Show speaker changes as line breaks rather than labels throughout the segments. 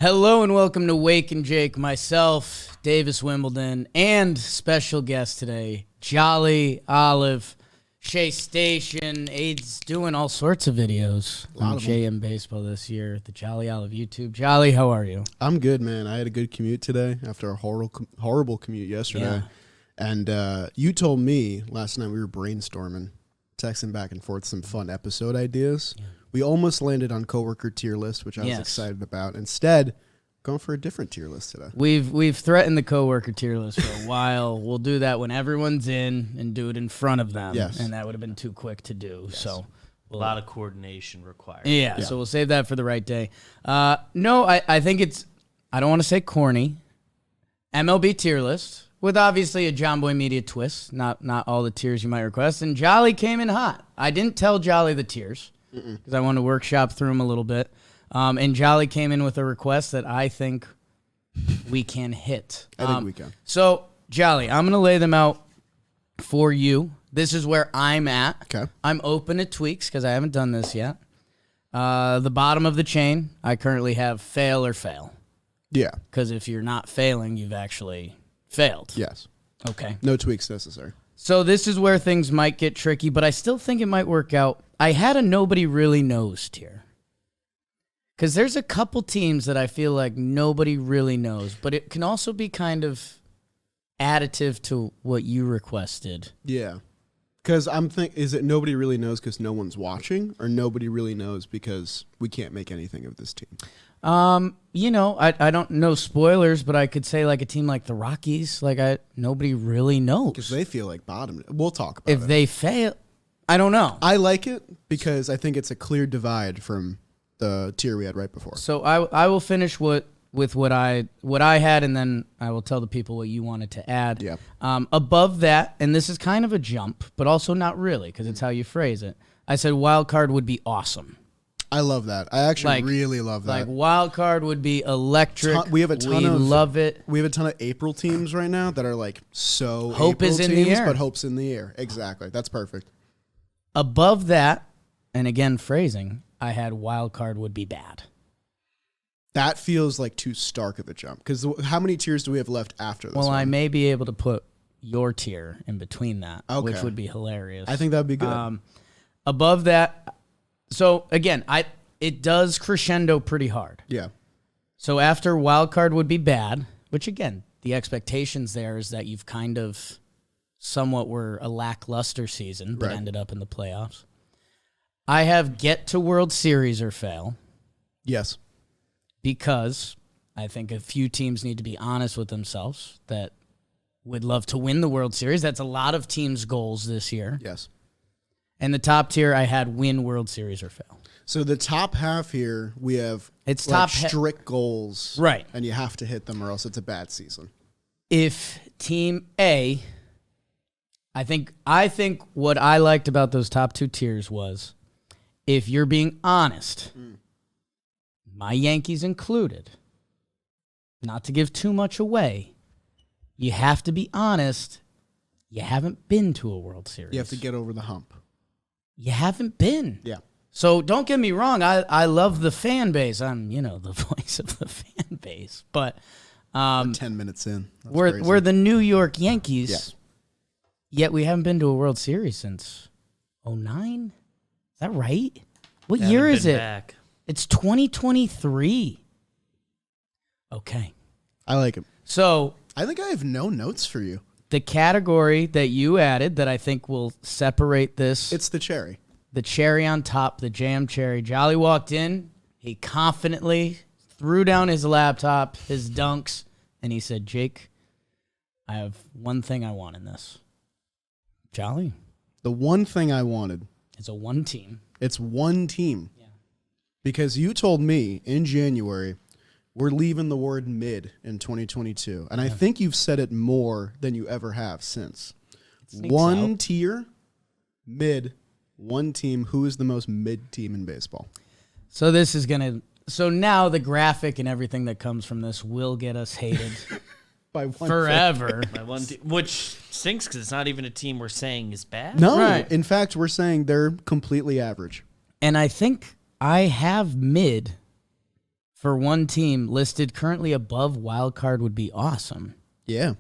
Hello and welcome to Wake and Jake. Myself, Davis Wimbledon, and special guest today, Jolly Olive, Shea Station. Aids doing all sorts of videos on JM Baseball this year. The Jolly Olive YouTube. Jolly, how are you?
I'm good, man. I had a good commute today after a horrible commute yesterday. Yeah. And you told me last night we were brainstorming, texting back and forth some fun episode ideas. Yeah. We almost landed on coworker tier list, which I was excited about. Instead, going for a different tier list today.
We've threatened the coworker tier list for a while. We'll do that when everyone's in and do it in front of them.
Yes.
And that would have been too quick to do. Yes. So
a lot of coordination required.
Yeah, so we'll save that for the right day. No, I think it's, I don't want to say corny, MLB tier list with obviously a John Boy Media twist, not all the tiers you might request. And Jolly came in hot. I didn't tell Jolly the tiers because I wanted to workshop through them a little bit. And Jolly came in with a request that I think we can hit.
I think we can.
So, Jolly, I'm going to lay them out for you. This is where I'm at.
Okay.
I'm open to tweaks because I haven't done this yet. The bottom of the chain, I currently have fail or fail.
Yeah.
Because if you're not failing, you've actually failed.
Yes.
Okay.
No tweaks necessary.
So this is where things might get tricky, but I still think it might work out. I had a nobody really knows tier. Because there's a couple teams that I feel like nobody really knows, but it can also be kind of additive to what you requested.
Yeah. Because I'm thinking, is it nobody really knows because no one's watching, or nobody really knows because we can't make anything of this team?
You know, I don't know spoilers, but I could say like a team like the Rockies, nobody really knows.
Because they feel like bottom. We'll talk about it.
If they fail, I don't know.
I like it because I think it's a clear divide from the tier we had right before.
So I will finish with what I had, and then I will tell the people what you wanted to add.
Yeah.
Above that, and this is kind of a jump, but also not really because it's how you phrase it. I said wild card would be awesome.
I love that. I actually really love that.
Like wild card would be electric.
We have a ton of
love it.
We have a ton of April teams right now that are like so
hope
April
is in
teams,
the air,
but hope's in the air. Exactly. That's perfect.
Above that, and again phrasing, I had wild card would be bad.
That feels like too stark of a jump because how many tiers do we have left after this?
Well,
one?
I may be able to put your tier in between that, which would be hilarious.
I think that would be good.
Above that, so again, it does crescendo pretty hard.
Yeah.
So after wild card would be bad, which again, the expectations there is that you've kind of somewhat were a lackluster season, but ended up in the playoffs. I have get to World Series or fail.
Yes.
Because I think a few teams need to be honest with themselves that would love to win the World Series. That's a lot of teams' goals this year.
Yes.
And the top tier, I had win World Series or fail.
So the top half here, we have strict goals.
Right.
And you have to hit them or else it's a bad season.
If Team A, I think what I liked about those top two tiers was if you're being honest, my Yankees included, not to give too much away, you have to be honest, you haven't been to a World Series.
You have to get over the hump.
You haven't been.
Yeah.
So don't get me wrong, I love the fan base. I'm, the voice of the fan base. But
we're 10 minutes in.
We're the New York Yankees, yet we haven't been to a World Series since 2009? Is that right? What year is it?
Back.
It's 2023. Okay.
I like it.
So
I think I have no notes for you.
The category that you added that I think will separate this.
It's the cherry.
The cherry on top, the jam cherry. Jolly walked in. He confidently threw down his laptop, his dunks, and he said, Jake, I have one thing I want in this. Jolly?
The one thing I wanted.
It's a one team.
It's one team.
Yeah.
Because you told me in January, we're leaving the word mid in 2022. And I think you've said it more than you ever have since. One tier, mid, one team. Who is the most mid team in baseball?
So this is going to... So now the graphic and everything that comes from this will get us hated
by one
forever.
By one which stinks because it's not even a team we're saying is bad.
No,
right.
In fact, we're saying they're completely average.
And I think I have mid for one team listed currently above wild card would be awesome.
Yeah.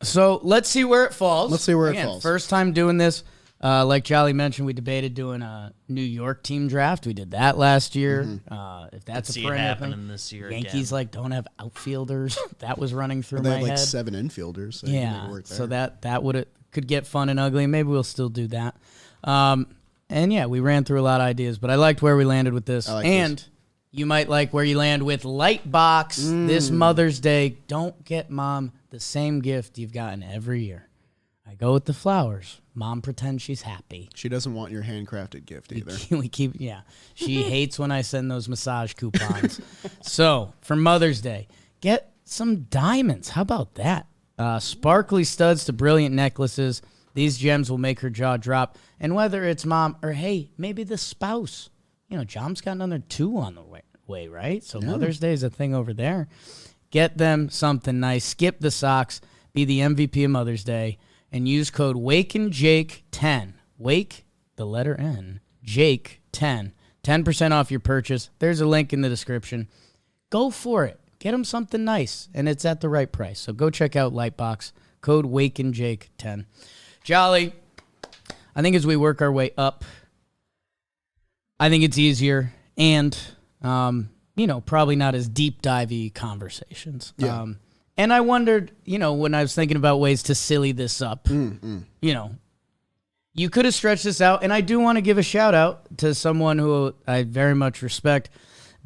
So let's see where it falls.
Let's see where it falls.
First time doing this. Like Jolly mentioned, we debated doing a New York team draft. We did that last year. If that's
Could
a
see it
perennial
happening
thing.
this year
Yankees
again.
don't have outfielders. That was running through
They
my
have like
head.
7 infielders. So you can make it work
So
there.
that could get fun and ugly. Maybe we'll still do that. And yeah, we ran through a lot of ideas, but I liked where we landed with this.
I like
and
this.
you might like where you land with Lightbox this Mother's Day. Don't get mom the same gift you've gotten every year. I go with the flowers. Mom pretends she's happy.
She doesn't want your handcrafted gift either.
She hates when I send those massage coupons. So for Mother's Day, get some diamonds. How about that? Sparkly studs to brilliant necklaces. These gems will make her jaw drop. And whether it's mom or, hey, maybe the spouse. John's got another 2 on the way, right? So Mother's Day is a thing over there. Get them something nice. Skip the socks. Be the MVP of Mother's Day. And use code WakeandJake10. Wake, the letter N, Jake10. 10% off your purchase. There's a link in the description. Go for it. Get them something nice, and it's at the right price. So go check out Lightbox. Code WakeandJake10. Jolly, I think as we work our way up, I think it's easier and, probably not as deep divey conversations.
Yeah.
And I wondered, when I was thinking about ways to silly this up, you could have stretched this out. And I do want to give a shout out to someone who I very much respect.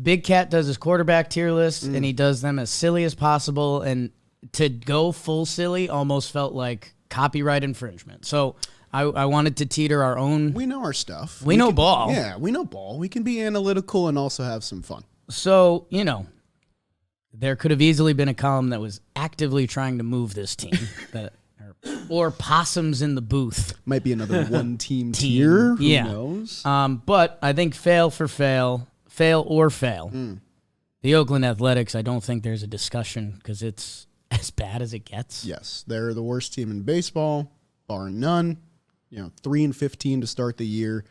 Big Cat does his quarterback tier list, and he does them as silly as possible. And to go full silly almost felt like copyright infringement. So I wanted to teeter our own.
We know our stuff.
We know ball.
Yeah, we know ball. We can be analytical and also have some fun.
So, there could have easily been a column that was actively trying to move this team, or possums in the booth.
Might be another one-team tier. Who knows?
But I think fail or fail. The Oakland Athletics, I don't think there's a discussion because it's as bad as it gets.
Yes, they're the worst team in baseball, bar none. 3-15 to start the year.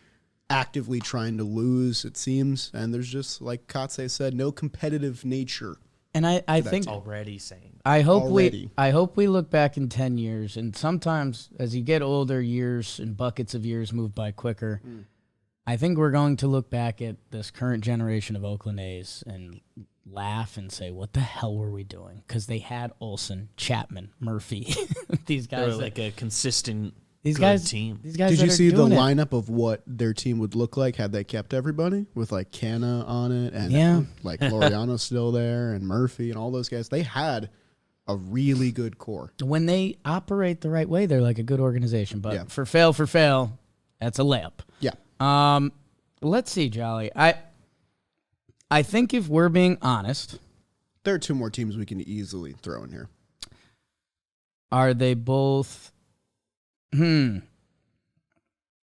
Actively trying to lose, it seems. And there's just, like Kotze said, no competitive nature.
And I think
Already saying.
I hope we look back in 10 years, and sometimes as you get older, years and buckets of years move by quicker. I think we're going to look back at this current generation of Oakland A's and laugh and say, what the hell were we doing? Because they had Olsen, Chapman, Murphy. These guys.
They're like a consistent team.
These guys
Did you see the
doing it.
lineup of what their team would look like had they kept everybody with like Canna on it and like Laureano's still there and Murphy and all those guys? They had a really good core.
When they operate the right way, they're like a good organization. But for fail, that's a layup.
Yeah.
Let's see, Jolly. I think if we're being honest,
There are 2 more teams we can easily throw in here.
are they both?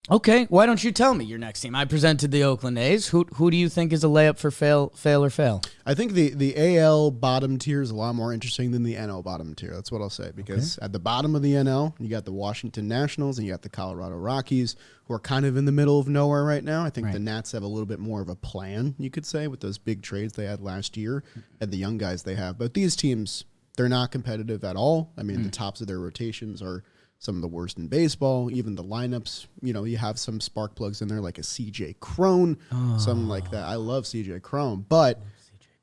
Okay, why don't you tell me your next team? I presented the Oakland A's. Who do you think is a layup for fail or fail?
I think the AL bottom tier is a lot more interesting than the NL bottom tier. That's what I'll say. Because at the bottom of the NL, you got the Washington Nationals and you got the Colorado Rockies, who are kind of in the middle of nowhere right now. I think the Nats have a little bit more of a plan, you could say, with those big trades they had last year and the young guys they have. But these teams, they're not competitive at all. I mean, the tops of their rotations are some of the worst in baseball. Even the lineups, you have some spark plugs in there, like a CJ Crone, something like that. I love CJ Crone, but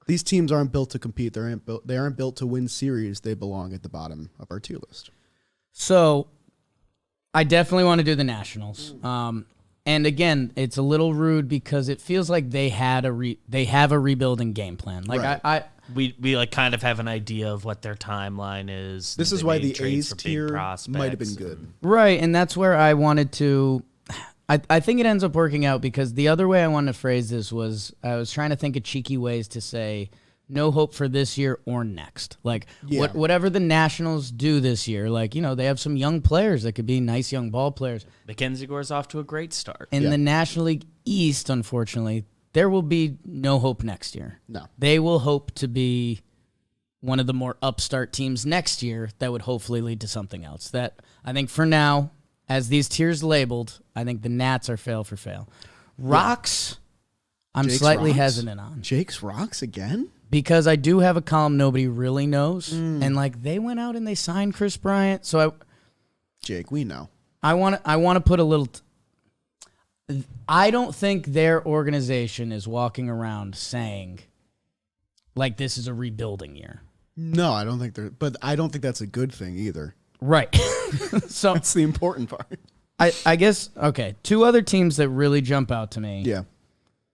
these teams aren't built to compete. They aren't built to win series. They belong at the bottom of our tier list.
So, I definitely want to do the Nationals. And again, it's a little rude because it feels like they have a rebuilding game plan. Like
We like kind of have an idea of what their timeline is.
This is
They
why
made
the
trades
A's
for big
tier
prospects
might have been
and-
good.
Right, and that's where I wanted to. I think it ends up working out because the other way I wanted to phrase this was I was trying to think of cheeky ways to say no hope for this year or next. Like whatever the Nationals do this year, like they have some young players that could be nice young ball players.
Mackenzie Gore's off to a great start.
In the National League East, unfortunately, there will be no hope next year.
No.
They will hope to be one of the more upstart teams next year that would hopefully lead to something else. That I think for now, as these tiers labeled, I think the Nats are fail for fail. Rocks I'm
Jake's
slightly
Rocks?
hesitant on.
Jake's Rocks again?
Because I do have a column nobody really knows. And, like, they went out and they signed Chris Bryant. So
Jake, we know.
I want to put a little... I don't think their organization is walking around saying, like, this is a rebuilding year.
No, I don't think they're... But I don't think that's a good thing either.
Right. So
That's the important part.
I guess, okay, two other teams that really jump out to me
Yeah.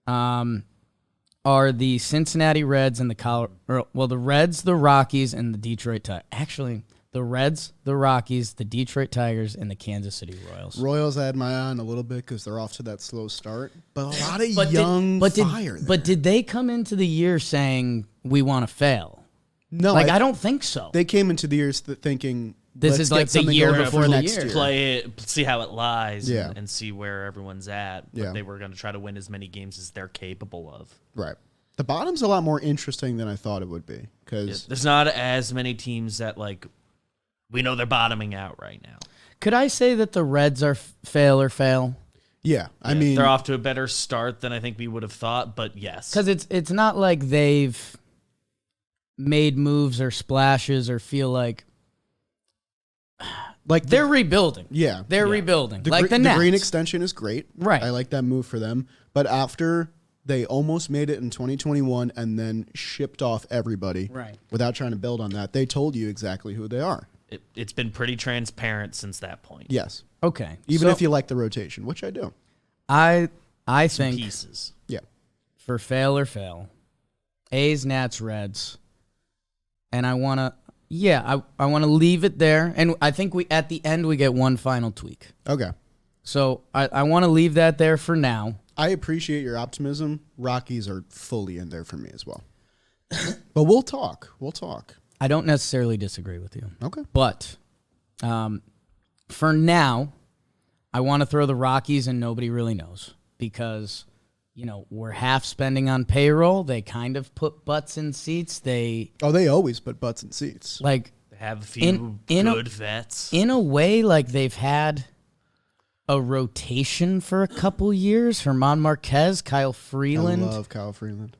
are the Cincinnati Reds and the Reds, the Rockies, and the Detroit Tigers. Actually, the Reds, the Rockies, the Detroit Tigers, and the Kansas City Royals.
Royals, I had my eye on a little bit because they're off to that slow start. But a lot of young fire there.
But did they come into the year saying, we want to fail?
No.
Like, I don't think so.
They came into the years thinking...
This
let's
is
get
like the
something
year
going
before
for
the
next
year.
year.
Play it, see how it lies,
Yeah.
and see where everyone's at. But
Yeah.
they were going to try to win as many games as they're capable of.
Right. The bottom's a lot more interesting than I thought it would be. Because
There's not as many teams that, like, we know they're bottoming out right now.
Could I say that the Reds are fail or fail?
yeah, I
Yeah,
mean...
they're off to a better start than I think we would have thought, but yes.
Because it's not like they've made moves or splashes or feel like they're rebuilding.
Yeah.
They're rebuilding.
The,
Like the
the
Nats.
green extension is great.
Right.
I like that move for them. But after they almost made it in 2021 and then shipped off everybody
Right.
without trying to build on that, they told you exactly who they are.
It's been pretty transparent since that point.
Yes.
Okay.
Even
so
if you like the rotation, which I do.
I think
Pieces.
Yeah.
for fail or fail, A's, Nats, Reds, and I want to I want to leave it there, and I think we at the end we get one final tweak.
Okay.
So I want to leave that there for now.
I appreciate your optimism. Rockies are fully in there for me as well. But we'll talk. We'll talk.
I don't necessarily disagree with you.
Okay.
But for now, I want to throw the Rockies and nobody really knows because, you know, we're half spending on payroll. They kind of put butts in seats. They
always put butts in seats.
like
They have a few good vets.
in a way, like they've had a rotation for a couple years. Herman Marquez, Kyle Freeland,
I love Kyle Freeland.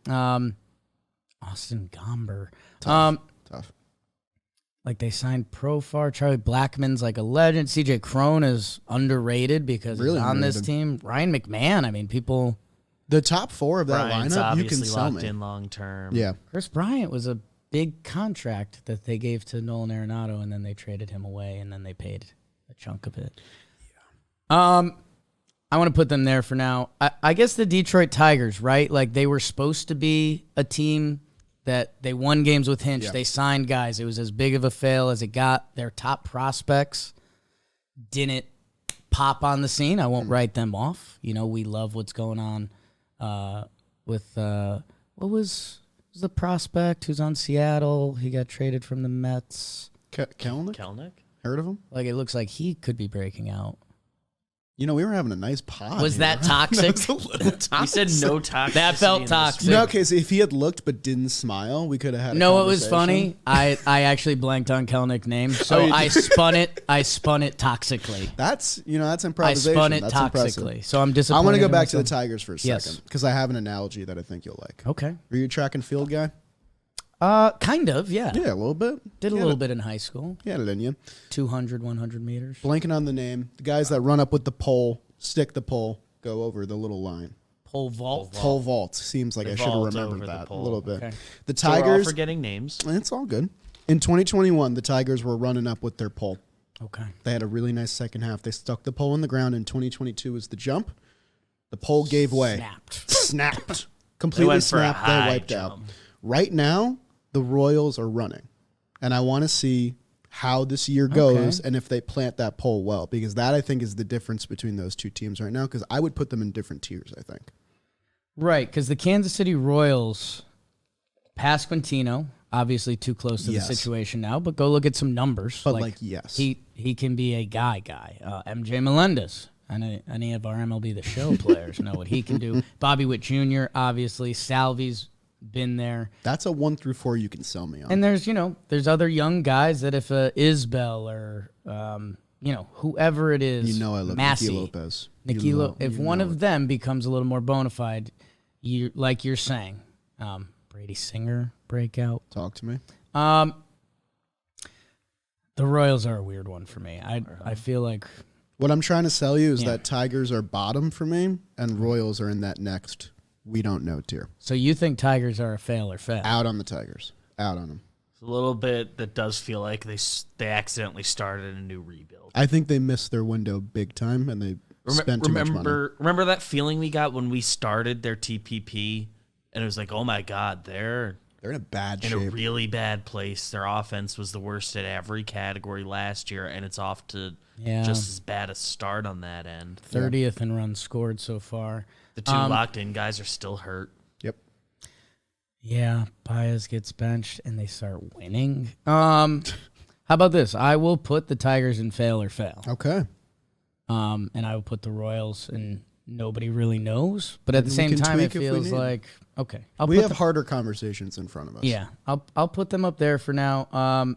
Austin Gomber.
Tough.
Like they signed Profar. Charlie Blackmon's like a legend. CJ Crone is underrated because
Really
he's on this
underrated.
team. Ryan McMahon. I mean, people.
The top four of that
Bryant's
lineup, you
obviously
can sell
locked
me.
in long term.
Yeah.
Chris Bryant was a big contract that they gave to Nolan Arenado, and then they traded him away, and then they paid a chunk of it. I want to put them there for now. I guess the Detroit Tigers, right? Like they were supposed to be a team that they won games with Hinch.
Yeah.
They signed guys. It was as big of a fail as it got. Their top prospects didn't pop on the scene. I won't write them off. You know, we love what's going on with what was the prospect who's on Seattle? He got traded from the Mets.
Kelnick?
Kelnick?
Heard of him?
Like it looks like he could be breaking out.
You know, we were having a nice pod.
Was
here.
that toxic?
That was a little toxic.
We said no toxicity.
That felt
in this
toxic.
No, okay, so if he had looked but didn't smile, we could have had a
No, it was
conversation.
funny. I actually blanked on Kelnick's name, so
Oh, you
I
did?
spun it toxically.
That's
I
improvisation.
spun it
That's
toxically.
impressive.
So I'm
I
disappointed.
want to go
in
back to the
myself.
Tigers for a
Yes.
second because I have an analogy that I think you'll like.
Okay.
Are you a track and field guy?
Kind of, yeah.
Yeah, a little bit.
Did a
Yeah,
little bit in high school.
Yeah, it in you.
200, 100 meters.
Blanking on the name. The guys that run up with the pole, stick the pole, go over the little line.
Pole vault.
Pole vault seems like
They
I should have
vault
remembered
over the
that a
pole.
little bit.
Okay.
The
So we're all
Tigers,
forgetting names.
it's all good. In 2021, the Tigers were running up with their pole.
Okay.
They had a really nice second half. They stuck the pole in the ground. In 2022 was the jump. The pole gave way. Snapped. Completely
went for a
snapped. They
high
wiped out.
jump.
Right now, the Royals are running. And I want to see how this year goes and if they plant that pole well. Because that, I think, is the difference between those two teams right now. Because I would put them in different tiers, I think.
Right, because the Kansas City Royals, Pasquantino, obviously too close to
Yes.
the situation now, but go look at some numbers.
But, yes.
He can be a guy. MJ Melendez. Any of our MLB The Show players know what he can do. Bobby Witt Jr., obviously. Salvi's been there.
That's a 1 through 4 you can sell me on.
And there's other young guys that if Isbell or, whoever it is,
I love
Massey,
Nicky Lopez.
if one of them becomes a little more bona fide, you're saying, Brady Singer breakout.
Talk to me.
The Royals are a weird one for me. I feel like
What I'm trying to sell you is that Tigers are bottom for me, and Royals are in that next we don't know tier.
so. You think Tigers are a fail or fail?
Out on the Tigers. Out on them.
It's a little bit that does feel like they accidentally started a new rebuild.
I think they missed their window big time, and they spent too much money.
Remember that feeling we got when we started their TPP, and it was like, oh my God, they're
in a bad
in
shape.
a really bad place. Their offense was the worst at every category last year, and it's off to just as bad a start on that end.
30th in runs scored so far.
The two locked-in guys are still hurt.
Yep.
Yeah, Baez gets benched and they start winning. How about this? I will put the Tigers in fail or fail.
Okay.
And I will put the Royals in nobody really knows. But at the
We
same
can
time, it
tweak if we
feels
need.
like, okay.
We have harder conversations in front of us.
Yeah, I'll put them up there for now.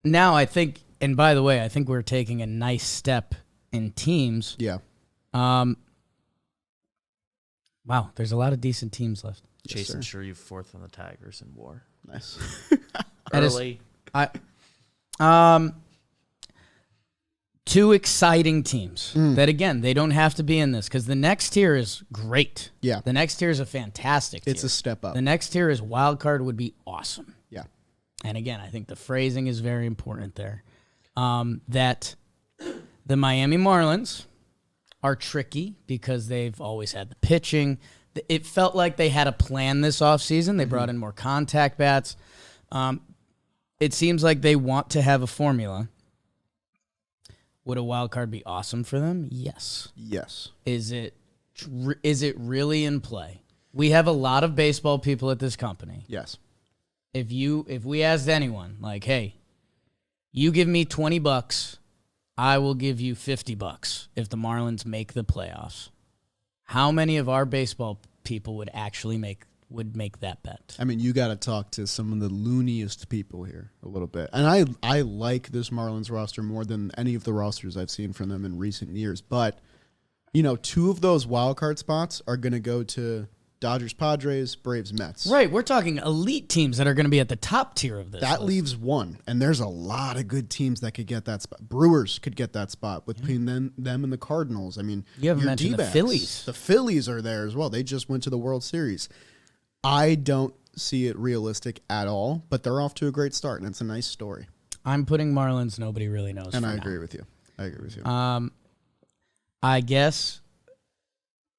Now I think, and by the way, I think we're taking a nice step in teams.
Yeah.
Wow, there's a lot of decent teams left.
Yes,
Jason
sir.
Shreve fourth on the Tigers in WAR.
Nice.
That is-
Early.
Two exciting teams that, again, they don't have to be in this because the next tier is great.
Yeah.
The next tier is a fantastic tier.
It's a step up.
The next tier is wild card would be awesome.
Yeah.
And again, I think the phrasing is very important there. That the Miami Marlins are tricky because they've always had the pitching. It felt like they had a plan this offseason. They brought in more contact bats. It seems like they want to have a formula. Would a wild card be awesome for them? Yes.
Yes.
Is it really in play? We have a lot of baseball people at this company.
Yes.
If we asked anyone, like, hey, you give me $20, I will give you $50 if the Marlins make the playoffs. How many of our baseball people would actually make that bet?
I mean, you got to talk to some of the looniest people here a little bit. And I like this Marlins roster more than any of the rosters I've seen from them in recent years. But, two of those wild card spots are going to go to Dodgers, Padres, Braves, Mets.
Right, we're talking elite teams that are going to be at the top tier of this.
That
list.
leaves one, and there's a lot of good teams that could get that spot. Brewers could get that spot between them and the Cardinals. I mean,
You haven't
your
mentioned the
D-backs.
Phillies.
The Phillies are there as well. They just went to the World Series. I don't see it realistic at all, but they're off to a great start, and it's a nice story.
I'm putting Marlins. Nobody really knows.
And
for
I
now.
agree with you.
I guess.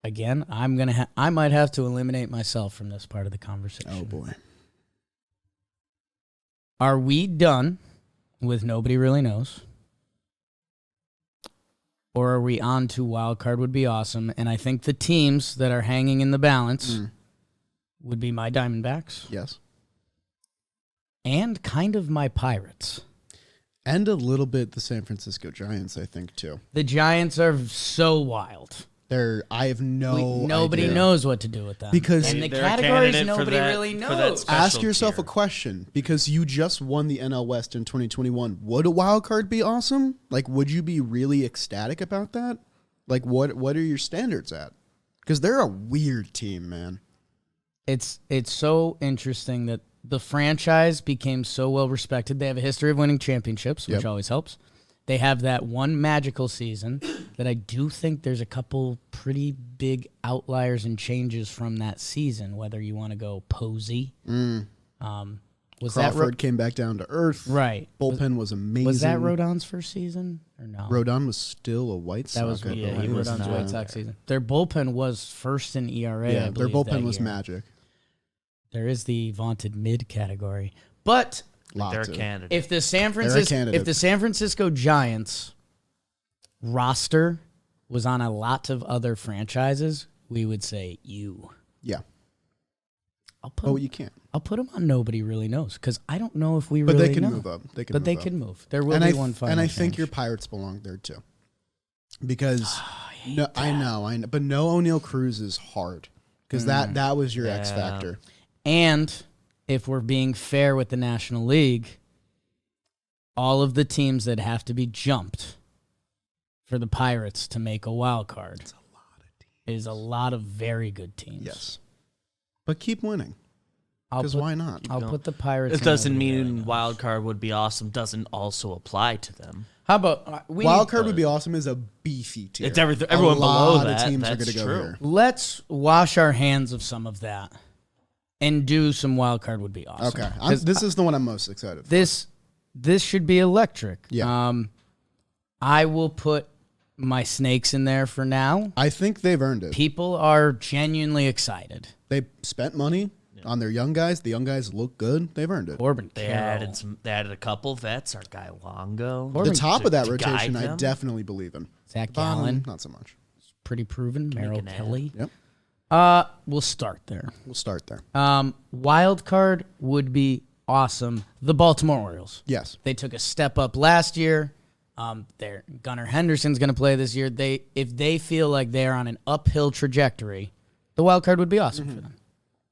Again, I might have to eliminate myself from this part of the conversation.
Oh boy.
Are we done with nobody really knows? Or are we on to wild card would be awesome? And I think the teams that are hanging in the balance would be my Diamondbacks
Yes.
and kind of my Pirates.
And a little bit the San Francisco Giants, I think, too.
The Giants are so wild.
I have
Nobody
idea.
knows what to do with them.
Because
and the
They're a
categories
candidate for
nobody
that-
really
for that
knows.
special
Ask yourself
tier.
a question, because you just won the NL West in 2021. Would a wild card be awesome? Like, would you be really ecstatic about that? Like, what are your standards at? Because they're a weird team, man.
It's so interesting that the franchise became so well respected. They have a history of winning championships, which
Yep.
always helps. They have that one magical season that I do think there's a couple pretty big outliers and changes from that season, whether you want to go Posey. Was
Crawford came back down to earth.
right?
Bullpen was amazing.
Was that Rodon's first season or no?
Rodon was still a White
That was
Sox. I
yeah, he
believe.
was
Rodon's
not.
White Sox season. Their bullpen was first in ERA. I
Yeah, their
believe, that
bullpen was
year.
magic.
There is the vaunted mid category, but
They're a
Lots of.
candidate.
if the San
candidate.
Francisco Giants roster was on a lot of other franchises, we would say you.
Yeah.
I'll
Oh,
put
you can't.
I'll put them on nobody really knows because I don't know if we
But
really
they can
know.
move up. They can
But
move
they
up.
can move. There will
and
be
I
one final.
And I think
change.
your Pirates belong there too. Because I know, but no O'Neal Cruz is hard. Because that was your X
Yeah.
factor.
And if we're being fair with the National League, all of the teams that have to be jumped for the Pirates to make a wild card. is a lot of very good teams.
Yes. But keep winning.
I'll
Because
put-
why not?
I'll put the Pirates.
It
in
doesn't
over the
mean
Orioles.
wild card would be awesome. Doesn't also apply to them.
How about
Wild card would be awesome is a beefy tier.
It's everyone
a
below
lot
that.
Of teams
That's
are gonna
true.
go here.
Let's wash our hands of some of that and do some wild card would be awesome.
Okay.
'Cause
This is the one I'm most excited for.
This should be electric.
Yeah.
I will put my snakes in there for now.
I think they've earned it.
People are genuinely excited.
They spent money on their young guys. The young guys look good. They've earned it.
Corbin
They
Carroll.
added a couple vets. Our guy Longo.
The top of that
to
rotation,
guide
I
them.
definitely believe in.
Zach
Bottom,
Gallen,
not so much.
pretty proven. Merrill
an ad.
Kelly.
Yep.
We'll start there.
We'll start there.
Wild card would be awesome. The Baltimore Orioles.
Yes.
They took a step up last year. Their Gunnar Henderson's going to play this year. If they feel like they're on an uphill trajectory, the wild card would be awesome for them.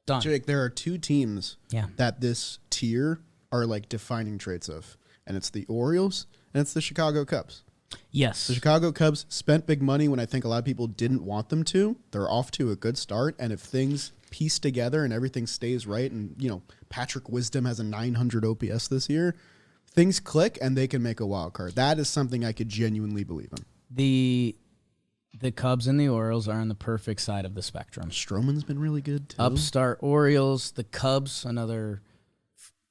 Done.
Jake, there are two teams
Yeah.
that this tier are like defining traits of, and it's the Orioles and it's the Chicago Cubs.
Yes.
The Chicago Cubs spent big money when I think a lot of people didn't want them to. They're off to a good start, and if things piece together and everything stays right, and Patrick Wisdom has a 900 OPS this year, things click and they can make a wild card. That is something I could genuinely believe in.
The Cubs and the Orioles are on the perfect side of the spectrum.
Stroman's been really good too.
Upstart Orioles, the Cubs, another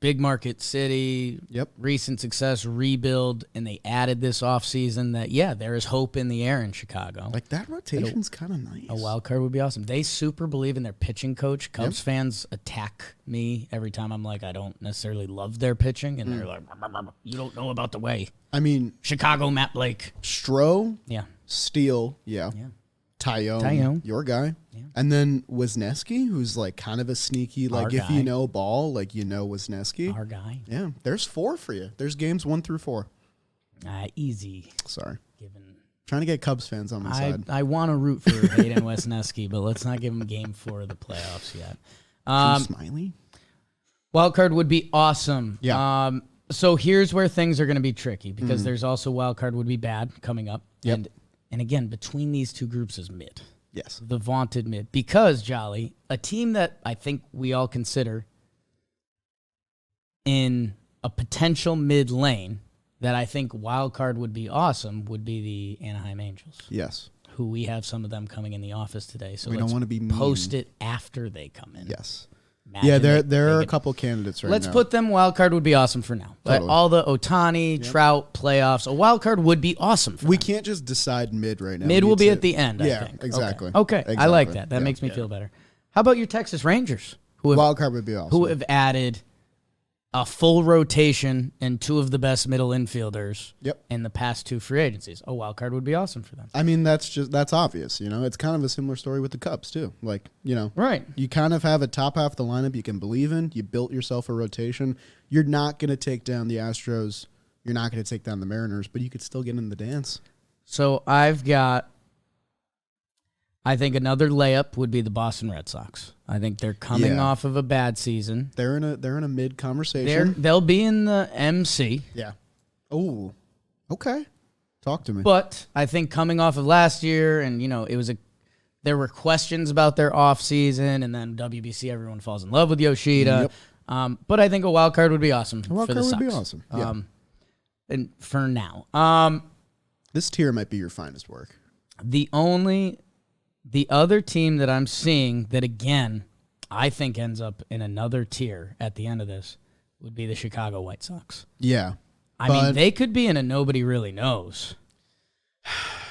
big market city,
Yep.
recent success, rebuild, and they added this offseason that, there is hope in the air in Chicago.
Like that rotation's kind of nice.
A wild card would be awesome. They super believe in their pitching coach. Cubs fans attack me every time I'm like, I don't necessarily love their pitching, and they're like, you don't know about the way.
I mean,
Chicago, Matt Blake.
Stroh,
Yeah.
Steele, yeah. Tyone, your guy.
Yeah.
And then Wisniewski, who's like kind of a sneaky, like
Our
if
guy.
you know ball, like you know Wisniewski.
Our guy.
Yeah, there's 4 for you. There's games 1 through 4.
Easy.
Sorry.
Given
Trying to get Cubs fans on my side.
I want to root for Hayden Wesneski, but let's not give him game 4 of the playoffs yet.
Drew Smiley?
Wild card would be awesome.
Yeah.
So here's where things are going to be tricky because there's also wild card would be bad coming up.
Yep.
And again, between these two groups is mid.
Yes.
The vaunted mid. Because, Jolly, a team that I think we all consider in a potential mid lane that I think wild card would be awesome would be the Anaheim Angels,
Yes.
who we have some of them coming in the office today. So
We don't
let's
wanna be mean.
post it after they come in.
Yes.
Imagine
Yeah,
they
there are a
get-
couple candidates right
Let's
now.
put them wild card would be awesome for now. But
Totally.
all the Ohtani, Trout playoffs, a wild card would be awesome for
We
them.
can't just decide mid right now.
Mid
We
will
need
be
to-
at the end, I
Yeah,
think.
exactly.
Okay, I like
Exactly.
that. That
Yeah.
makes me feel better. How about your Texas Rangers,
Wild card would be awesome.
who have added a full rotation and 2 of the best middle infielders
Yep.
in the past 2 free agencies? A wild card would be awesome for them.
I mean, that's obvious. It's kind of a similar story with the Cubs too. Like,
Right.
you kind of have a top half of the lineup you can believe in. You built yourself a rotation. You're not going to take down the Astros. You're not going to take down the Mariners, but you could still get in the dance.
So I think another layup would be the Boston Red Sox. I think they're coming
Yeah.
off of a bad season.
They're in a mid conversation.
They'll be in the MC,
Yeah. Oh. Okay. Talk to me.
but I think coming off of last year, and there were questions about their offseason, and then WBC, everyone falls in love with Yoshida. But I think a wild card would be awesome.
wild
for the
card would be
Sox.
awesome. Yeah.
And for now,
This tier might be your finest work.
the other team that I'm seeing that again I think ends up in another tier at the end of this would be the Chicago White Sox.
Yeah.
I mean, they could be in a nobody really knows.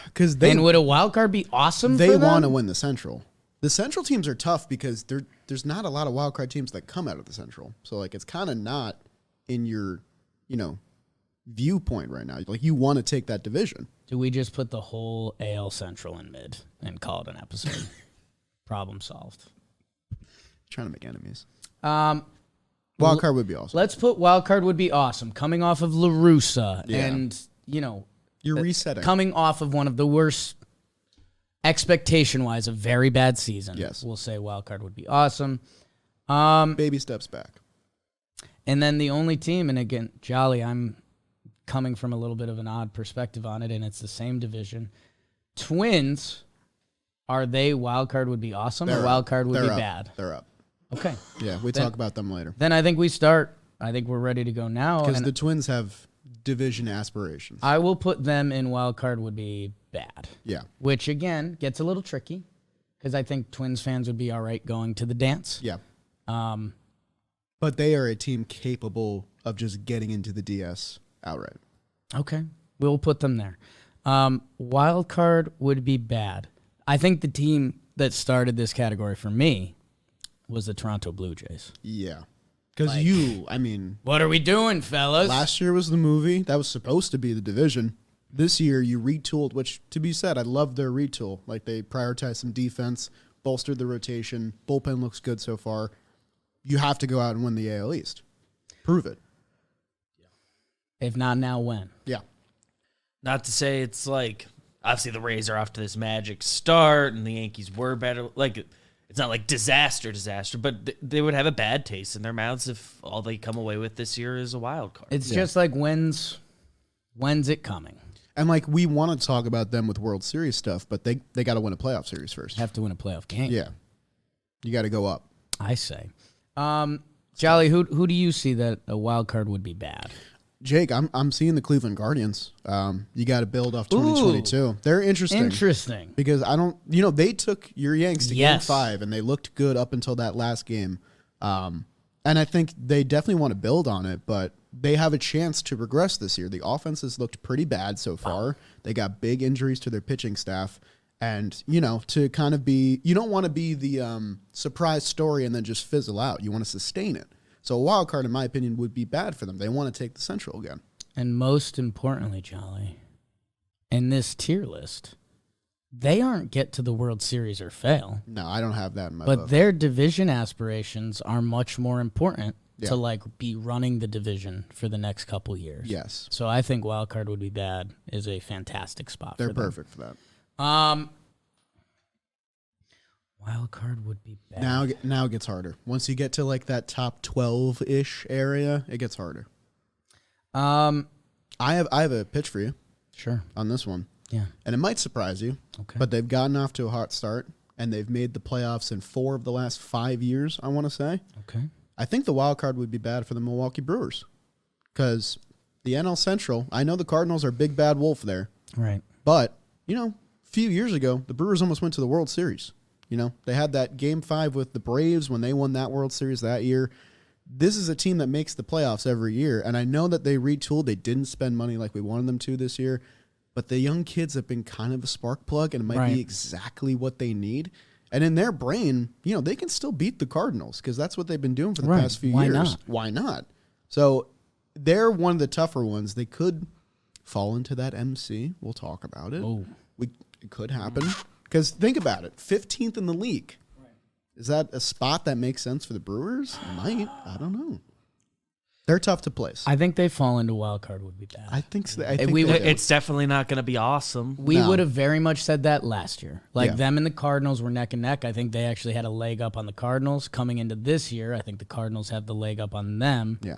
Because
And would a wild card be awesome
they
for them?
want to win the Central. The Central teams are tough because there's not a lot of wild card teams that come out of the Central. So like it's kind of not in your, viewpoint right now. Like you want to take that division.
Do we just put the whole AL Central in mid and call it an episode? Problem solved.
Trying to make enemies.
Um,
Wild card would be awesome.
Let's put wild card would be awesome. Coming off of La Russa
Yeah.
and,
You're resetting.
coming off of one of the worst expectation-wise, a very bad season.
Yes.
We'll say wild card would be awesome.
Baby steps back.
And then the only team, and again, Jolly, I'm coming from a little bit of an odd perspective on it, and it's the same division. Twins Are they wild card would be awesome
They're
or wild
up.
card would
They're
be
up.
bad?
They're up.
Okay.
Yeah, we talk about them later.
Then I think we start. I think we're ready to go now.
Because
And
the Twins have division aspirations.
I will put them in wild card would be bad.
Yeah.
Which, again, gets a little tricky because I think Twins fans would be all right going to the dance.
Yeah. But they are a team capable of just getting into the DS outright.
Okay. We'll put them there. Wild card would be bad. I think the team that started this category for me was the Toronto Blue Jays.
Yeah. Because
What are we doing, fellas?
last year was the movie. That was supposed to be the division. This year you retooled, which, to be said, I love their retool. Like, they prioritized some defense, bolstered the rotation. Bullpen looks good so far. You have to go out and win the AL East. Prove it.
If not now, when?
Yeah.
Not to say it's like, obviously the Rays are off to this magic start and the Yankees were better. Like, it's not like disaster, but they would have a bad taste in their mouths if all they come away with this year is a wild card.
It's just like, when's it coming?
And, like, we want to talk about them with World Series stuff, but they got to win a playoff series first.
Have to win a playoff game.
Yeah. You got to go up.
I say. Jolly, who do you see that a wild card would be bad?
Jake, I'm seeing the Cleveland Guardians. You got to build off 2022. They're interesting. Because they took your Yanks to Game 5, and they looked good up until that last game. And I think they definitely want to build on it, but they have a chance to regress this year. The offense has looked pretty bad so far. They got big injuries to their pitching staff. And, to kind of be, you don't want to be the surprise story and then just fizzle out. You want to sustain it. So a wild card, in my opinion, would be bad for them. They want to take the Central again.
And most importantly, Jolly, in this tier list, they aren't get to the World Series or fail.
No, I don't have that in my
But
book.
their division aspirations are much more important to be running the division for the next couple years.
Yes.
So I think wild card would be bad is a fantastic spot
They're
for them.
perfect for that.
Wild card would be bad.
Now it gets harder. Once you get to like that top 12-ish area, it gets harder. I have a pitch for you
Sure.
on this one.
Yeah.
And it might surprise you.
Okay.
But they've gotten off to a hot start, and they've made the playoffs in 4 of the last 5 years, I want to say.
Okay.
I think the wild card would be bad for the Milwaukee Brewers. Because the NL Central, I know the Cardinals are big bad wolf there.
Right.
But, a few years ago, the Brewers almost went to the World Series. They had that Game 5 with the Braves when they won that World Series that year. This is a team that makes the playoffs every year, and I know that they retooled. They didn't spend money like we wanted them to this year, but the young kids have been kind of a spark plug, and it might be exactly what they need. And in their brain, they can still beat the Cardinals because that's what they've been doing for the past few years.
Not?
Why not? So they're one of the tougher ones. They could fall into that MC. We'll talk about it.
Oh.
It could happen. Because think about it, 15th in the league. Right. Is that a spot that makes sense for the Brewers? It might. I don't know. They're tough to place.
I think they fall into wild card would be bad.
I think so.
It's definitely not going to be awesome.
We would have very much said that last year. Them and the Cardinals were neck and neck. I think they actually had a leg up on the Cardinals. Coming into this year, I think the Cardinals have the leg up on them.
Yeah.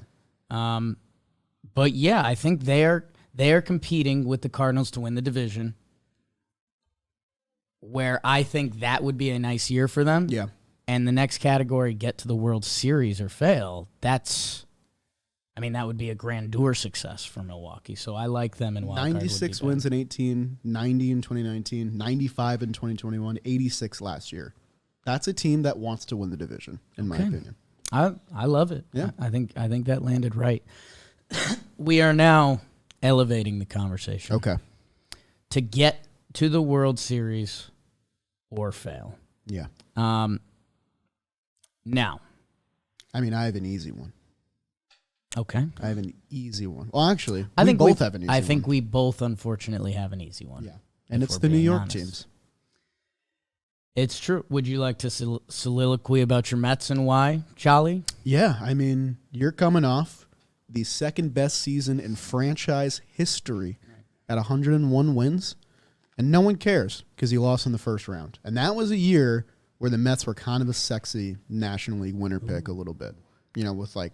But yeah, I think they are competing with the Cardinals to win the division. Where I think that would be a nice year for them.
Yeah.
And the next category, get to the World Series or fail, that would be a grandeur success for Milwaukee. So I like them in wild card.
96 wins in 18, 90 in 2019, 95 in 2021, 86 last year. That's a team that wants to win the division, in my opinion.
I love it.
Yeah.
I think that landed right. We are now elevating the conversation.
Okay.
To get to the World Series or fail.
Yeah.
Now.
I have an easy one.
Okay.
I have an easy one. Well, actually,
I think
both have an easy one.
I think we both, unfortunately, have an easy one.
Yeah. And it's the New York teams.
It's true. Would you like to soliloquy about your Mets and why, Charlie?
Yeah. You're coming off the second best season in franchise history at 101 wins. And no one cares because you lost in the first round. And that was a year where the Mets were kind of a sexy National League winner pick a little bit. With like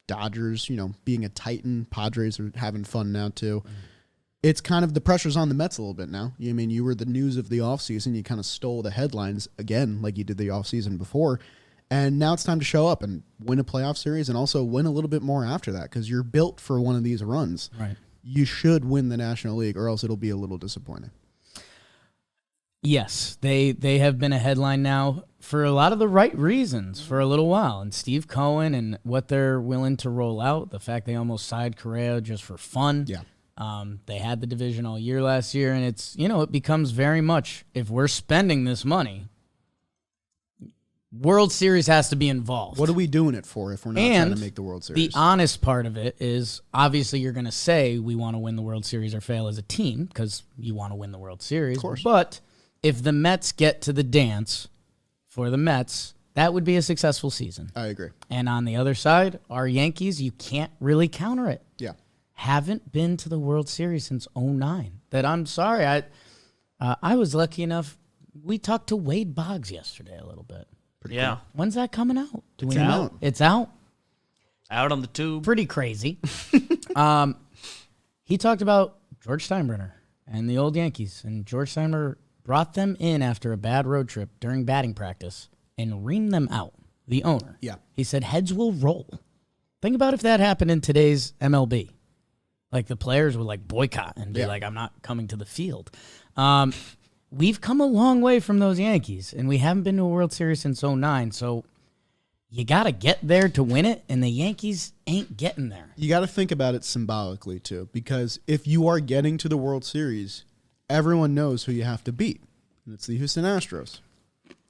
Dodgers, being a Titan. Padres are having fun now too. it's kind of the pressure's on the Mets a little bit now. I mean, you were the news of the offseason. You kind of stole the headlines again, like you did the offseason before. And now it's time to show up and win a playoff series and also win a little bit more after that because you're built for one of these runs.
Right.
You should win the National League or else it'll be a little disappointing.
Yes, they have been a headline now for a lot of the right reasons for a little while. And Steve Cohen and what they're willing to roll out, the fact they almost signed Correa just for fun.
Yeah.
They had the division all year last year, and it's, it becomes very much, if we're spending this money, World Series has to be involved.
What are we doing it for if we're not trying to make the World Series?
The honest part of it is, obviously, you're going to say we want to win the World Series or fail as a team because you want to win the World Series.
Of course.
But if the Mets get to the dance for the Mets, that would be a successful season.
I agree.
And on the other side, our Yankees, you can't really counter it.
Yeah.
Haven't been to the World Series since 2009. That I'm sorry. I was lucky enough. We talked to Wade Boggs yesterday a little bit.
Pretty
Yeah.
cool.
When's that coming out?
It's out.
It's out?
Out on the tube.
Pretty crazy. He talked about George Steinbrenner and the old Yankees. And George Steinbrenner brought them in after a bad road trip during batting practice and reamed them out, the owner.
Yeah.
He said heads will roll. Think about if that happened in today's MLB. Like the players would like boycott and be like, I'm not coming to the field. We've come a long way from those Yankees, and we haven't been to a World Series since 2009. So you got to get there to win it, and the Yankees ain't getting there.
You got to think about it symbolically, too, because if you are getting to the World Series, everyone knows who you have to beat. And it's the Houston Astros,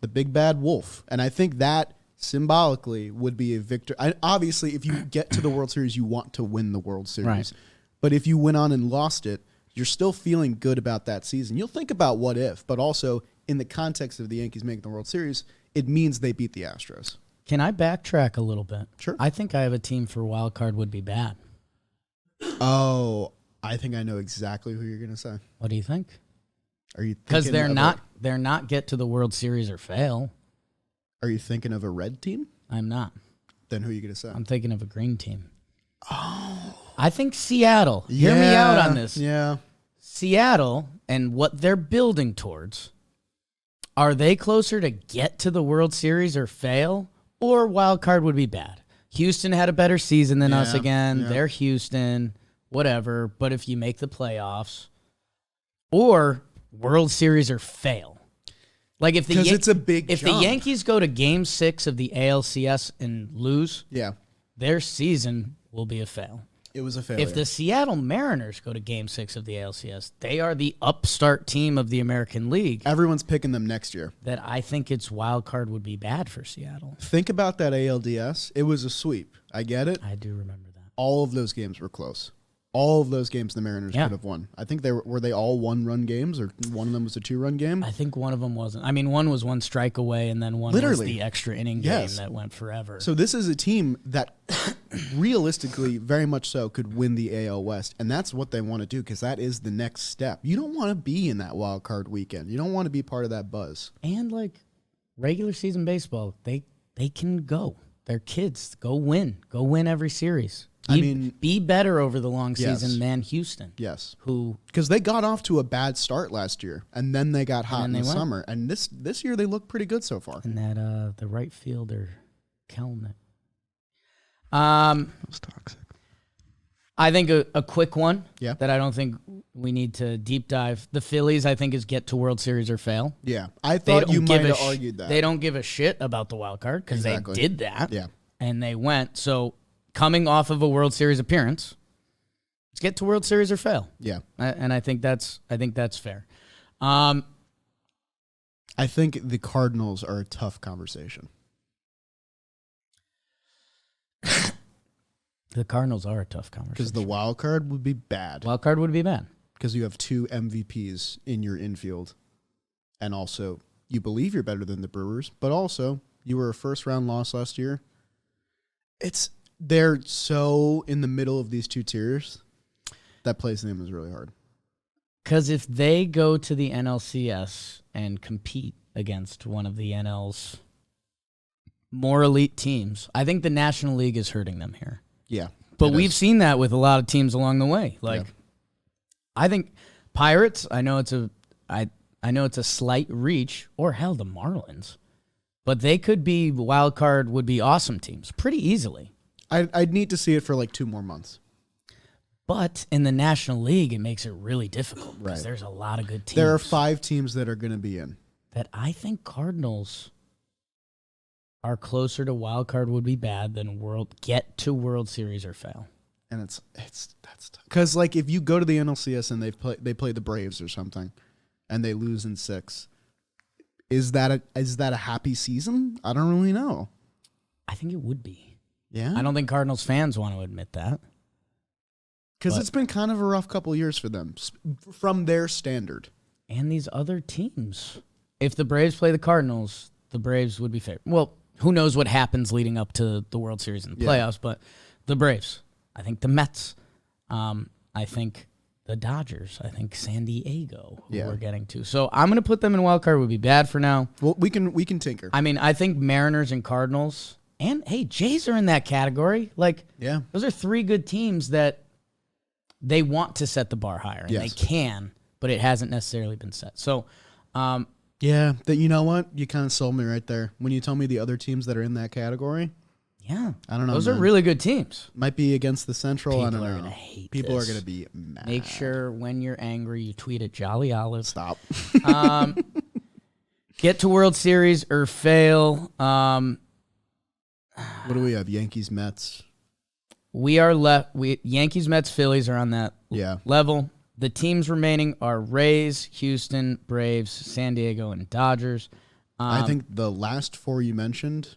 the big bad wolf. And I think that symbolically would be a victory. Obviously, if you get to the World Series, you want to win the World Series.
Right.
But if you went on and lost it, you're still feeling good about that season. You'll think about what if, but also in the context of the Yankees making the World Series, it means they beat the Astros.
Can I backtrack a little bit?
Sure.
I think I have a team for wild card would be bad.
Oh, I think I know exactly who you're going to say.
What do you think?
Are you
Because
thinking
they're not get to the World Series or fail.
Are you thinking of a red team?
I'm not.
Then who are you going to say?
I'm thinking of a green team. Oh. I think Seattle. Hear me out on this.
Yeah.
Seattle and what they're building towards, are they closer to get to the World Series or fail, or wild card would be bad? Houston had a better season than us again.
Yeah.
They're Houston, whatever. But if you make the playoffs, or World Series or fail, like if the
it's a big
if
jump.
the Yankees go to Game 6 of the ALCS and lose,
Yeah.
their season will be a fail.
It was a failure.
If the Seattle Mariners go to Game 6 of the ALCS, they are the upstart team of the American League.
Everyone's picking them next year.
That I think its wild card would be bad for Seattle.
Think about that ALDS. It was a sweep. I get it.
I do remember that.
All of those games were close. All of those games the Mariners
Yeah.
could have won. I think were they all 1-run games, or one of them was a 2-run game?
I think one of them wasn't. I mean, one was one strike away, and then one was
Literally.
the extra inning
Yes.
game that went forever.
So this is a team that realistically, very much so, could win the AL West, and that's what they want to do because that is the next step. You don't want to be in that wild card weekend. You don't want to be part of that buzz.
And like regular season baseball, they can go. They're kids. Go win every series. Be better over the long
Yes.
season than Houston.
Yes.
Who
Because they got off to a bad start last year, and then they got hot in the
they went.
summer. And this year they look pretty good so far.
and that the right fielder Kelnick.
It's toxic.
I think a quick one
Yeah.
that I don't think we need to deep dive. The Phillies, I think, is get to World Series or fail.
Yeah, I
They
thought
don't
you
give
might
a
have argued that.
They don't give a shit about the wild card because
Exactly.
they did that.
Yeah.
And they went. So coming off of a World Series appearance, let's get to World Series or fail.
Yeah.
And I think that's fair.
I think the Cardinals are a tough conversation.
The Cardinals are a tough conversation.
Because the wild card would be bad.
Wild card would be bad.
Because you have 2 MVPs in your infield. And also, you believe you're better than the Brewers. But also, you were a first-round loss last year. They're so in the middle of these 2 tiers that placing them is really hard.
Because if they go to the NLCS and compete against one of the NL's more elite teams, I think the National League is hurting them here.
Yeah.
But
it
we've
is.
seen that with a lot of teams along the way. Like,
Yeah.
I think Pirates. I know it's a slight reach, or hell, the Marlins, but they could be wild card. Would be awesome teams pretty easily.
I'd need to see it for like 2 more months.
But in the National League, it makes it really difficult because
Right.
there's a lot of good teams.
There are 5 teams that are going to be in.
That I think Cardinals are closer to wild card would be bad than get to World Series or fail.
And that's because like if you go to the NLCS and they play the Braves or something, and they lose in 6, is that a happy season? I don't really know.
I think it would be.
Yeah,
I don't think Cardinals fans want to admit that.
because it's been kind of a rough couple years for them from their standard.
And these other teams. If the Braves play the Cardinals, the Braves would be favored. Well, who knows what happens leading up to the World Series and the playoffs, but the Braves. I think the Mets. I think the Dodgers. I think San Diego, who we're getting to. So I'm going to put them in wild card. Would be bad for now.
Well, we can tinker.
I mean, I think Mariners and Cardinals, and hey, Jays are in that category. Like, those are 3 good teams that they want to set the bar higher, and they can, but it hasn't necessarily been set. So,
yeah, that you know what? You kind of sold me right there. When you told me the other teams that are in that category,
I
don't know.
Those are really good teams.
Might be against the Central. I don't know.
People are gonna hate
People
this.
are going to be mad.
Make sure when you're angry, you tweet at Jolly Olive.
Stop.
Get to World Series or fail.
What do we have? Yankees, Mets.
We are left. Yankees, Mets, Phillies are on that level. The teams remaining are Rays, Houston, Braves, San Diego, and Dodgers.
I think the last 4 you mentioned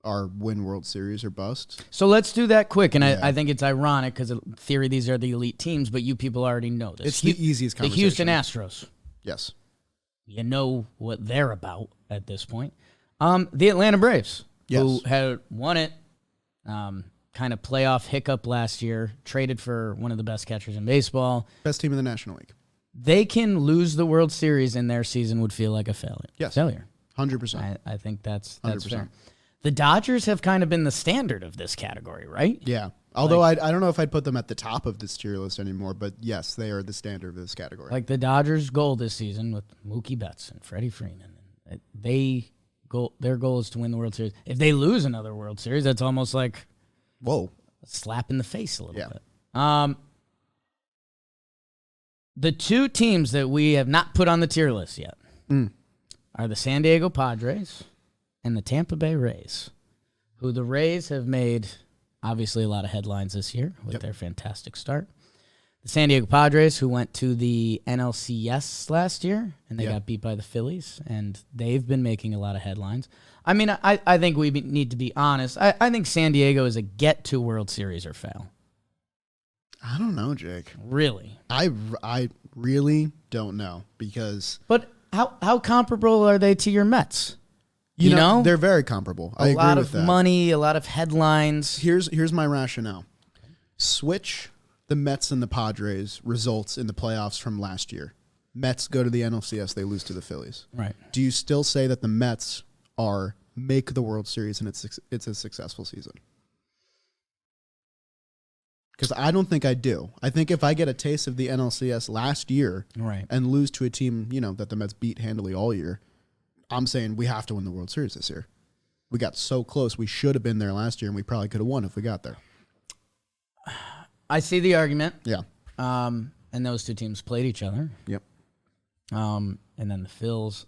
are win World Series or bust.
So let's do that quick. And I think it's ironic because in theory these are the elite teams, but you people already know this.
It's the easiest
The
conversation.
Houston Astros.
Yes.
You know what they're about at this point. The Atlanta Braves, who had won it, kind of playoff hiccup last year, traded for one of the best catchers in baseball.
Best team in the National League.
They can lose the World Series and their season would feel like a failure.
Yes.
Failure.
100%.
I think that's
100%.
fair. The Dodgers have kind of been the standard of this category, right?
Yeah. Although I don't know if I'd put them at the top of this tier list anymore, but yes, they are the standard of this category.
Like the Dodgers' goal this season with Mookie Betts and Freddie Freeman, their goal is to win the World Series. If they lose another World Series, that's almost like
a
slap in the face a little bit. The 2 teams that we have not put on the tier list yet are the San Diego Padres and the Tampa Bay Rays, who the Rays have made obviously a lot of headlines this year with their fantastic start. The San Diego Padres, who went to the NLCS last year, and they got beat by the Phillies, and they've been making a lot of headlines. I mean, I think we need to be honest. I think San Diego is a get to World Series or fail.
I don't know, Jake.
Really?
I really don't know because...
But how comparable are they to your Mets?
You know, they're very comparable. I agree with that.
A lot of money, a lot of headlines.
Here's my rationale. Switch the Mets and the Padres results in the playoffs from last year. Mets go to the NLCS, they lose to the Phillies.
Right.
Do you still say that the Mets make the World Series and it's a successful season? Because I don't think I do. I think if I get a taste of the NLCS last year and lose to a team, that the Mets beat handily all year, I'm saying we have to win the World Series this year. We got so close. We should have been there last year, and we probably could have won if we got there.
I see the argument.
Yeah.
And those 2 teams played each other.
Yep.
And then the Phils.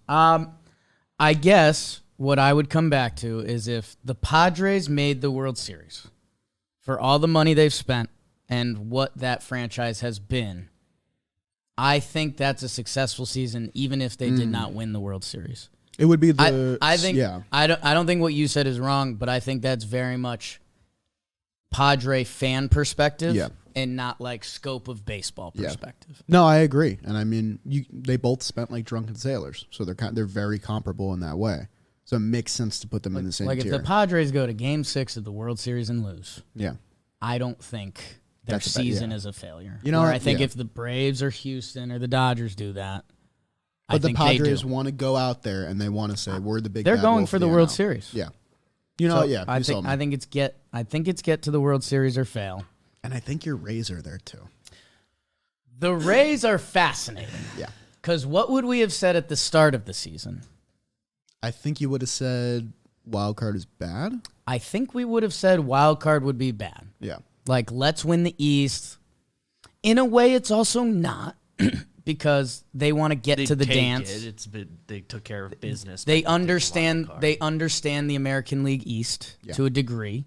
I guess what I would come back to is if the Padres made the World Series for all the money they've spent and what that franchise has been, I think that's a successful season, even if they did not win the World Series.
It would be
I think I don't think what you said is wrong, but I think that's very much Padre fan perspective and not like scope of baseball perspective.
No, I agree, and I mean they both spent like drunken sailors, so they're very comparable in that way. So it makes sense to put them in the same tier.
Like if the Padres go to Game 6 of the World Series and lose, I don't think their season is a failure. I think if the Braves or Houston or the Dodgers do that.
But the Padres want to go out there and they want to say we're the big.
They're
bad
going
wolf
for
of
the World Series.
Yeah,
I think it's get to the World Series or fail.
And I think your Rays are there too.
The Rays are fascinating.
Yeah.
Because what would we have said at the start of the season?
I think you would have said wild card is bad.
I think we would have said wild card would be bad.
Yeah.
Like, let's win the East. In a way, it's also not because they want to get to the dance.
They took care of business.
They understand. They understand the American League East to a degree.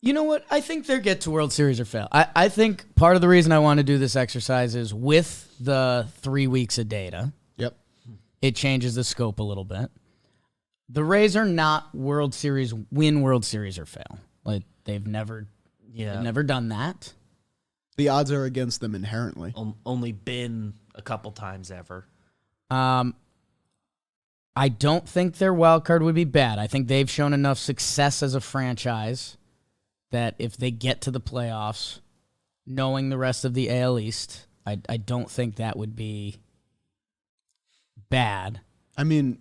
You know what? I think their get to World Series or fail. I think part of the reason I want to do this exercise is with the 3 weeks of data.
Yep.
It changes the scope a little bit. The Rays are not World Series or fail. Like they've never done that.
The odds are against them inherently.
Only been a couple times ever.
I don't think their wild card would be bad. I think they've shown enough success as a franchise that if they get to the playoffs, knowing the rest of the AL East, I don't think that would be bad.
I mean,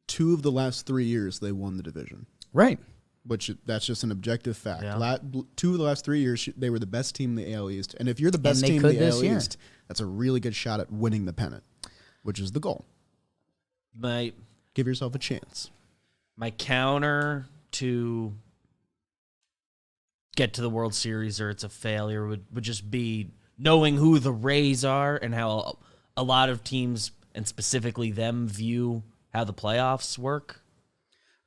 2 of the last 3 years they won the division.
Right.
Which that's just an objective fact.
Yeah.
2 of the last 3 years they were the best team in the AL East, and if you're the best team in the AL East, that's a really good shot at winning the pennant, which is the goal. Give yourself a chance.
My counter to get to the World Series or it's a failure would just be knowing who the Rays are and how a lot of teams, and specifically them, view how the playoffs work.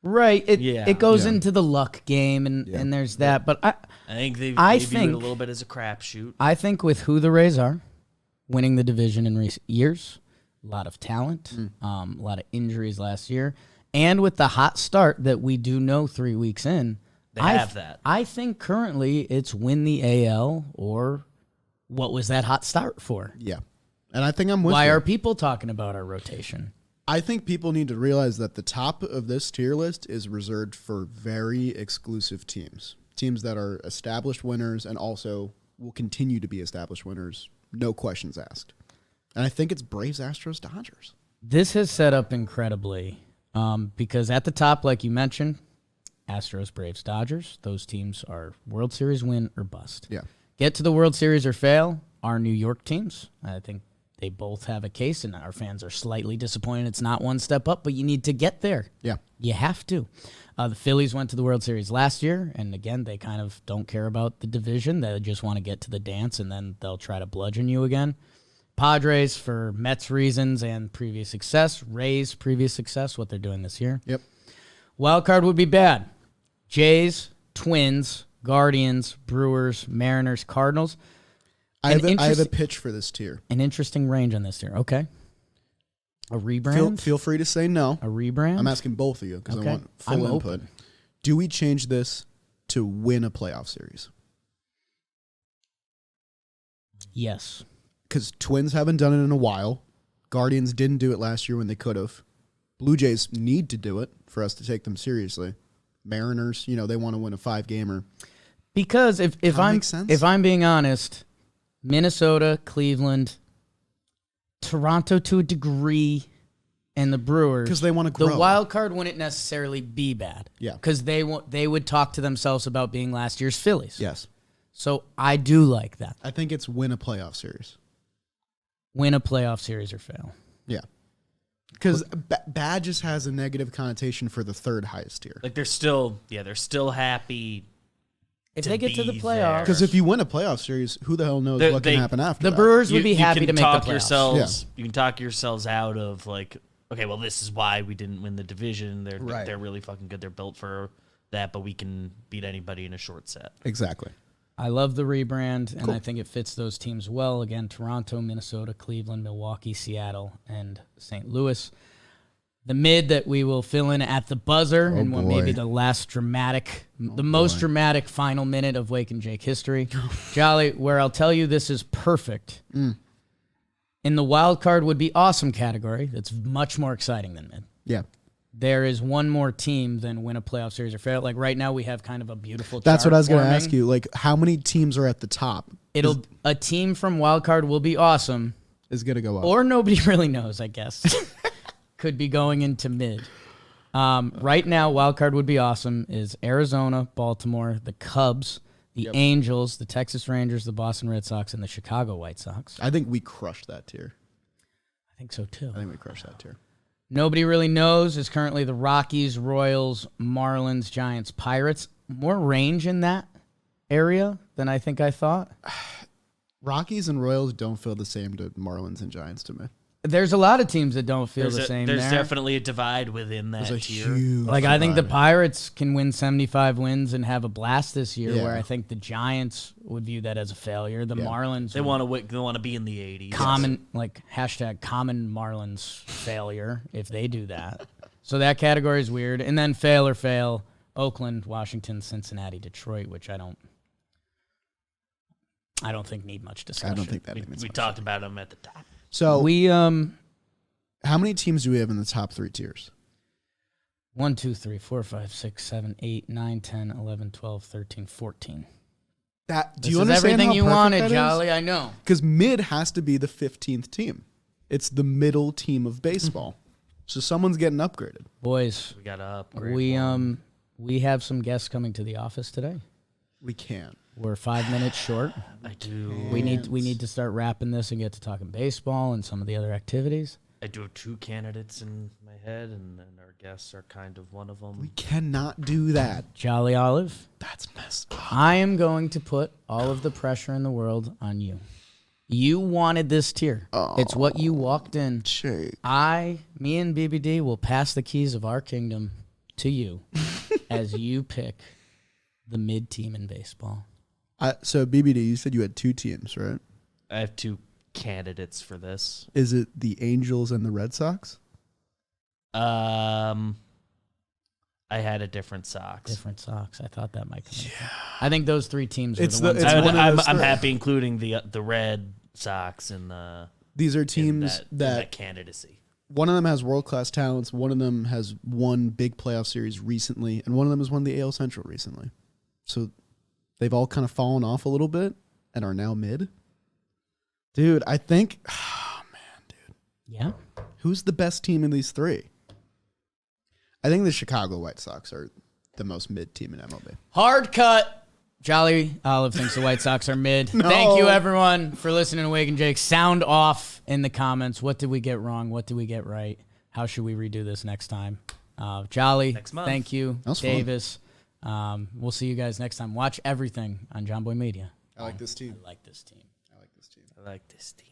Right. It goes into the luck game, and there's that. But I
think they view it a little bit as a crapshoot.
I think with who the Rays are, winning the division in recent years, a lot of talent, a lot of injuries last year, and with the hot start that we do know 3 weeks in,
they have that.
I think currently it's win the AL or what was that hot start for?
Yeah. And I think I'm with
Why
you.
are people talking about our rotation?
I think people need to realize that the top of this tier list is reserved for very exclusive teams. Teams that are established winners and also will continue to be established winners, no questions asked. And I think it's Braves, Astros, Dodgers.
This has set up incredibly because at the top, like you mentioned, Astros, Braves, Dodgers, those teams are World Series win or bust.
Yeah.
Get to the World Series or fail, our New York teams. I think they both have a case, and our fans are slightly disappointed it's not one step up, but you need to get there.
Yeah.
You have to. The Phillies went to the World Series last year, and again, they kind of don't care about the division. They just want to get to the dance, and then they'll try to bludgeon you again. Padres for Mets reasons and previous success. Rays, previous success, what they're doing this year.
Yep.
Wild card would be bad. Jays, Twins, Guardians, Brewers, Mariners, Cardinals.
I have a pitch for this tier.
An interesting range on this tier. Okay. A rebrand?
Feel free to say no.
A rebrand?
I'm asking both of you because I want full input.
Open.
Do we change this to win a playoff series?
Yes.
Because Twins haven't done it in a while. Guardians didn't do it last year when they could have. Blue Jays need to do it for us to take them seriously. Mariners, they want to win a 5-gamer.
Because if I'm being honest, Minnesota, Cleveland, Toronto to a degree, and the Brewers,
because they want to grow.
The wild card wouldn't necessarily be bad.
Yeah.
Because they would talk to themselves about being last year's Phillies.
Yes.
So I do like that.
I think it's win a playoff series.
Win a playoff series or fail.
Yeah. Because bad just has a negative connotation for the third highest tier.
Like they're still happy
if they get to the
be
playoffs.
Because if you win a playoff series, who the hell knows what can happen after
the
that?
Brewers would be happy to make the playoffs.
You can talk yourselves out of like, okay, well, this is why we didn't win the division. They're really fucking good. They're built for that, but we can beat anybody in a short set.
Exactly.
I love the rebrand, and I think it fits those teams well. Again, Toronto, Minnesota, Cleveland, Milwaukee, Seattle, and St. Louis. The mid that we will fill in at the buzzer and what maybe the last dramatic, most dramatic final minute of Wake and Jake history. Jolly, where I'll tell you this is perfect. In the wild card would be awesome category. That's much more exciting than mid.
Yeah.
There is one more team than win a playoff series or fail. Like right now, we have kind of a beautiful.
That's what I was going to ask you. Like, how many teams are at the top?
A team from wild card will be awesome.
Is going to go up,
or nobody really knows. I guess could be going into mid. Right now, wild card would be awesome. Is Arizona, Baltimore, the Cubs, the Angels, the Texas Rangers, the Boston Red Sox, and the Chicago White Sox.
I think we crushed that tier.
I think so, too.
I think we crushed that tier.
Nobody really knows is currently the Rockies, Royals, Marlins, Giants, Pirates. More range in that area than I think I thought.
Rockies and Royals don't feel the same to Marlins and Giants to me.
There's a lot of teams that don't feel the same
There's
there.
definitely a divide within that
There's a
tier.
huge
Like, I think the
divide.
Pirates can win 75 wins and have a blast this year,
Yeah.
where I think the Giants would view that as a failure. The Marlins
They
would
want to be in the 80s.
common Marlins failure if they do that. So that category is weird. And then fail or fail, Oakland, Washington, Cincinnati, Detroit, which I don't think need much discussion.
I don't think that
We,
means
we
much.
talked about them at the top.
So
We
how many teams do we have in the top 3 tiers?
1, 2, 3, 4, 5, 6, 7, 8, 9, 10, 11, 12, 13, 14.
That do
This
you
is
understand
everything
how
you
perfect
wanted,
that is?
Jolly. I know.
Because mid has to be the 15th team. It's the middle team of baseball. So someone's getting upgraded.
Boys,
We got to upgrade.
we have some guests coming to the office today.
We can't.
We're 5 minutes short.
I do.
We need to start wrapping this and get to talking baseball and some of the other activities.
I do have 2 candidates in my head, and our guests are kind of one of them.
We cannot do that.
Jolly Olive,
That's messed up.
I am going to put all of the pressure in the world on you. You wanted this tier. It's what you walked in.
Jake.
Me and BBD will pass the keys of our kingdom to you as you pick the mid team in baseball.
So BBD, you said you had 2 teams, right?
I have 2 candidates for this.
Is it the Angels and the Red Sox?
I had a different Sox.
Different Sox. I thought that might come. Yeah. I think those 3 teams were
It's
the
the-
ones.
it's one of
I'm
those 3.
happy including the Red Sox in the
These are
in
teams
in that candidacy.
one of them has world-class talents, one of them has won big playoff series recently, and one of them has won the AL Central recently. So they've all kind of fallen off a little bit and are now mid. Dude, I think,
Yeah.
who's the best team in these 3? I think the Chicago White Sox are the most mid team in MLB.
Hard cut. Jolly Olive thinks the White Sox are mid. Thank you, everyone, for listening to Wake and Jake. Sound off in the comments. What did we get wrong? What did we get right? How should we redo this next time? Jolly,
Next month.
thank you.
That was fun.
Davis. We'll see you guys next time. Watch everything on John Boy Media.
I like this team.
I like this team.
I like this team.
I like this team.